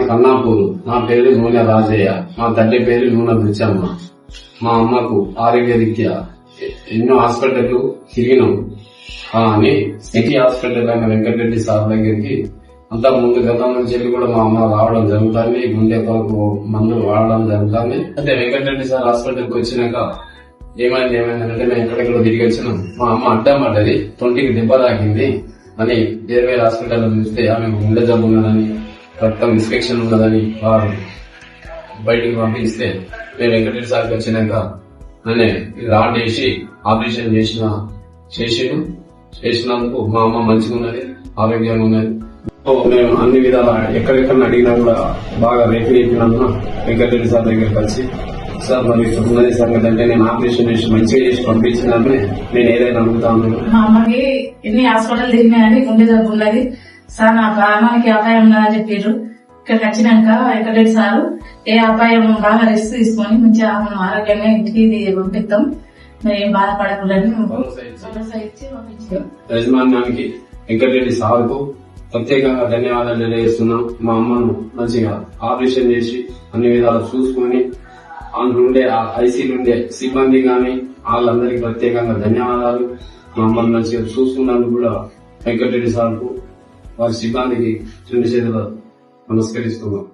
కన్నాపూరు. నా పేరు నూనె రాజయ్య. మా తండ్రి పేరు నూనె బుచ్చమ్మ. మా అమ్మకు ఆరోగ్య రీత్యా ఎన్నో హాస్పిటల్ తిరిగినాం అని సిటీ హాస్పిటల్ అయిన వెంకటరెడ్డి సార్ దగ్గరికి అంతా ముందు గతం నుంచి కూడా మా అమ్మ రావడం జరుగుతుంది. గుండె కొరకు మందులు వాడడం జరుగుతుంది. అంటే వెంకటరెడ్డి సార్ హాస్పిటల్కి వచ్చినాక ఏమైంది అంటే మేము ఎక్కడెక్కడ తిరిగి వచ్చినాం. మా అమ్మ అడ్డం పడ్డది, తొంటికి దెబ్బ తాకింది అని వేరే హాస్పిటల్ చూస్తే ఆమె గుండె జబ్బు ఉన్నదని, రక్తం ఇన్ఫెక్షన్ ఉన్నదని వారు బయటికి పంపిస్తే మేము వెంకటరెడ్డి సార్కి వచ్చినాక అనే రాడ్ వేసి ఆపరేషన్ చేసినందుకు మా అమ్మ మంచిగా ఉన్నది, ఆరోగ్యంగా ఉన్నది. మేము అన్ని విధాల ఎక్కడెక్కడ అడిగినా కూడా బాగా రేపు చెప్పినందున వెంకటరెడ్డి సార్ దగ్గర కలిసి సార్ మరి ఉన్నది సంగతి అంటే నేను ఆపరేషన్ చేసి మంచిగా చేసి పంపించినామే నేను ఏదైనా అడుగుతాను. మా అమ్మకి ఎన్ని హాస్పిటల్ తిరిగినాయని గుండె జబ్బు ఉన్నది సార్, నా ప్రాణానికి అపాయం ఉన్నదని చెప్పారు. ఇక్కడికి వచ్చినాక వెంకటరెడ్డి సారు ఏ అపాయం బాగా రెస్ట్ తీసుకొని మంచిగా మనం ఆరోగ్యంగా ఇంటికి పంపిస్తాం, మరి ఏం బాధపడకూడదని యజమాన్యానికి వెంకటరెడ్డి సార్కు ప్రత్యేకంగా ధన్యవాదాలు తెలియజేస్తున్నాం. మా అమ్మను మంచిగా ఆపరేషన్ చేసి అన్ని విధాలు చూసుకొని అందులో ఐసీలుండే సిబ్బంది గాని వాళ్ళందరికీ ప్రత్యేకంగా ధన్యవాదాలు. మా అమ్మను మంచిగా చూసుకున్నందుకు కూడా వెంకటరెడ్డి సార్కు వారి సిబ్బందికి చిన్న చేతులు నమస్కరిస్తున్నాం.